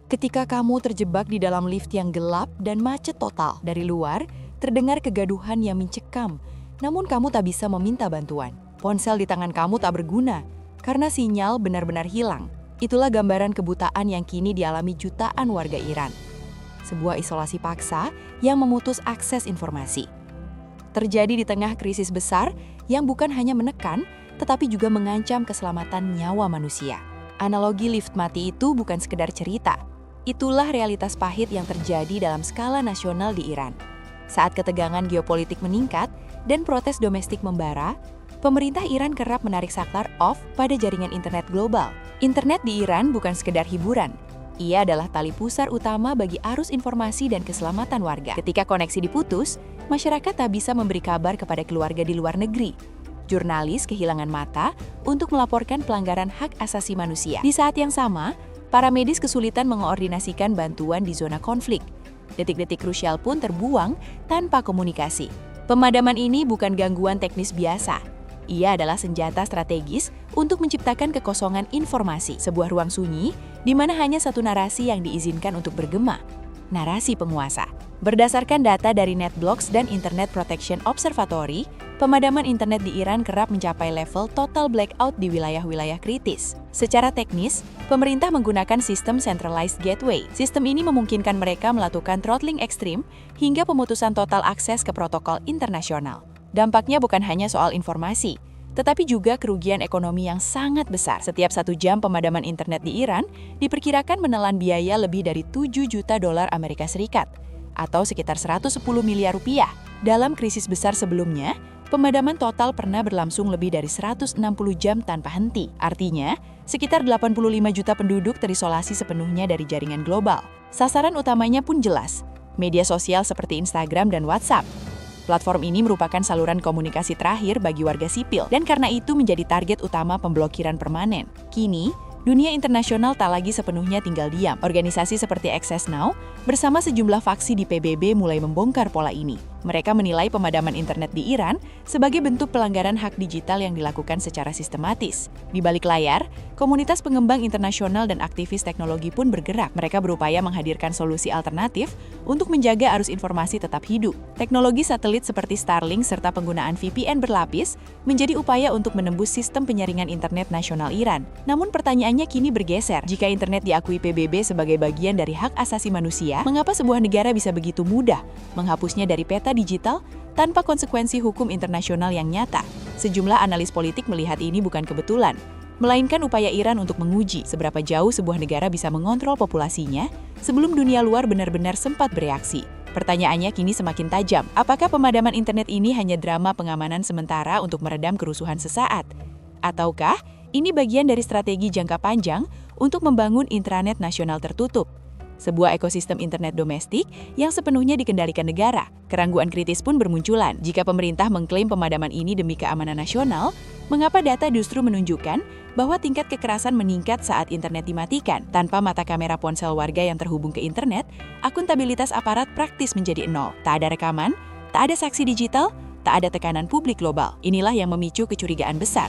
Ketika kamu terjebak di dalam lift yang gelap dan macet total, dari luar terdengar kegaduhan yang mencekam, namun kamu tak bisa meminta bantuan. Ponsel di tangan kamu tak berguna karena sinyal benar-benar hilang. Itulah gambaran kebutaan yang kini dialami jutaan warga Iran. Sebuah isolasi paksa yang memutus akses informasi. Terjadi di tengah krisis besar yang bukan hanya menekan, tetapi juga mengancam keselamatan nyawa manusia. Analogi lift mati itu bukan sekedar cerita. Itulah realitas pahit yang terjadi dalam skala nasional di Iran. Saat ketegangan geopolitik meningkat dan protes domestik membara, pemerintah Iran kerap menarik saklar off pada jaringan internet global. Internet di Iran bukan sekedar hiburan. Ia adalah tali pusar utama bagi arus informasi dan keselamatan warga. Ketika koneksi diputus, masyarakat tak bisa memberi kabar kepada keluarga di luar negeri. Jurnalis kehilangan mata untuk melaporkan pelanggaran hak asasi manusia. Di saat yang sama, para medis kesulitan mengoordinasikan bantuan di zona konflik. Detik-detik krusial pun terbuang tanpa komunikasi. Pemadaman ini bukan gangguan teknis biasa. Ia adalah senjata strategis untuk menciptakan kekosongan informasi, sebuah ruang sunyi di mana hanya satu narasi yang diizinkan untuk bergema, narasi penguasa. Berdasarkan data dari NetBlocks dan Internet Protection Observatory, pemadaman internet di Iran kerap mencapai level total blackout di wilayah-wilayah kritis. Secara teknis, pemerintah menggunakan sistem centralized gateway. Sistem ini memungkinkan mereka melakukan throttling ekstrim hingga pemutusan total akses ke protokol internasional. Dampaknya bukan hanya soal informasi, tetapi juga kerugian ekonomi yang sangat besar. Setiap 1 jam pemadaman internet di Iran diperkirakan menelan biaya lebih dari 7 juta dolar Amerika Serikat, atau sekitar 110 miliar rupiah. Dalam krisis besar sebelumnya, pemadaman total pernah berlangsung lebih dari 160 jam tanpa henti. Artinya, sekitar 85 juta penduduk terisolasi sepenuhnya dari jaringan global. Sasaran utamanya pun jelas, media sosial seperti Instagram dan WhatsApp. Platform ini merupakan saluran komunikasi terakhir bagi warga sipil, dan karena itu menjadi target utama pemblokiran permanen. Kini, dunia internasional tak lagi sepenuhnya tinggal diam. Organisasi seperti Access Now bersama sejumlah faksi di PBB mulai membongkar pola ini. Mereka menilai pemadaman internet di Iran sebagai bentuk pelanggaran hak digital yang dilakukan secara sistematis. Di balik layar, komunitas pengembang internasional dan aktivis teknologi pun bergerak. Mereka berupaya menghadirkan solusi alternatif untuk menjaga arus informasi tetap hidup. Teknologi satelit seperti Starlink serta penggunaan VPN berlapis menjadi upaya untuk menembus sistem penyaringan internet nasional Iran. Namun pertanyaannya kini bergeser. Jika internet diakui PBB sebagai bagian dari hak asasi manusia, mengapa sebuah negara bisa begitu mudah menghapusnya dari peta digital tanpa konsekuensi hukum internasional yang nyata? Sejumlah analis politik melihat ini bukan kebetulan, melainkan upaya Iran untuk menguji seberapa jauh sebuah negara bisa mengontrol populasinya sebelum dunia luar benar-benar sempat bereaksi. Pertanyaannya kini semakin tajam. Apakah pemadaman internet ini hanya drama pengamanan sementara untuk meredam kerusuhan sesaat? Ataukah ini bagian dari strategi jangka panjang untuk membangun intranet nasional tertutup? Sebuah ekosistem internet domestik yang sepenuhnya dikendalikan negara. Keraguan kritis pun bermunculan. Jika pemerintah mengklaim pemadaman ini demi keamanan nasional, mengapa data justru menunjukkan bahwa tingkat kekerasan meningkat saat internet dimatikan? Tanpa mata kamera ponsel warga yang terhubung ke internet, akuntabilitas aparat praktis menjadi nol. Tak ada rekaman, tak ada saksi digital, tak ada tekanan publik global. Inilah yang memicu kecurigaan besar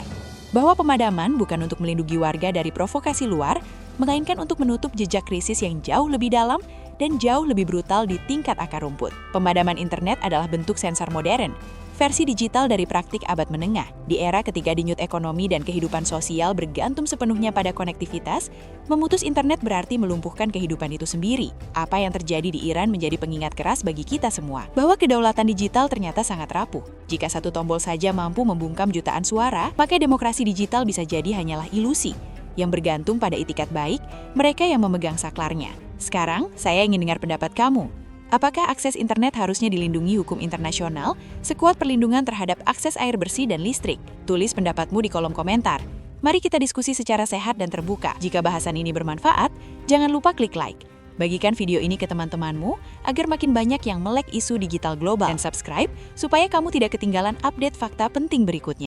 bahwa pemadaman bukan untuk melindungi warga dari provokasi luar, melainkan untuk menutup jejak krisis yang jauh lebih dalam dan jauh lebih brutal di tingkat akar rumput. Pemadaman internet adalah bentuk sensor modern, versi digital dari praktik abad menengah. Di era ketika denyut ekonomi dan kehidupan sosial bergantung sepenuhnya pada konektivitas, memutus internet berarti melumpuhkan kehidupan itu sendiri. Apa yang terjadi di Iran menjadi pengingat keras bagi kita semua, bahwa kedaulatan digital ternyata sangat rapuh. Jika satu tombol saja mampu membungkam jutaan suara, maka demokrasi digital bisa jadi hanyalah ilusi yang bergantung pada itikat baik mereka yang memegang saklarnya. Sekarang, saya ingin dengar pendapat kamu. Apakah akses internet harusnya dilindungi hukum internasional sekuat perlindungan terhadap akses air bersih dan listrik? Tulis pendapatmu di kolom komentar. Mari kita diskusi secara sehat dan terbuka. Jika bahasan ini bermanfaat, jangan lupa klik like. Bagikan video ini ke teman-temanmu agar makin banyak yang melek isu digital global. Dan subscribe supaya kamu tidak ketinggalan update fakta penting berikutnya.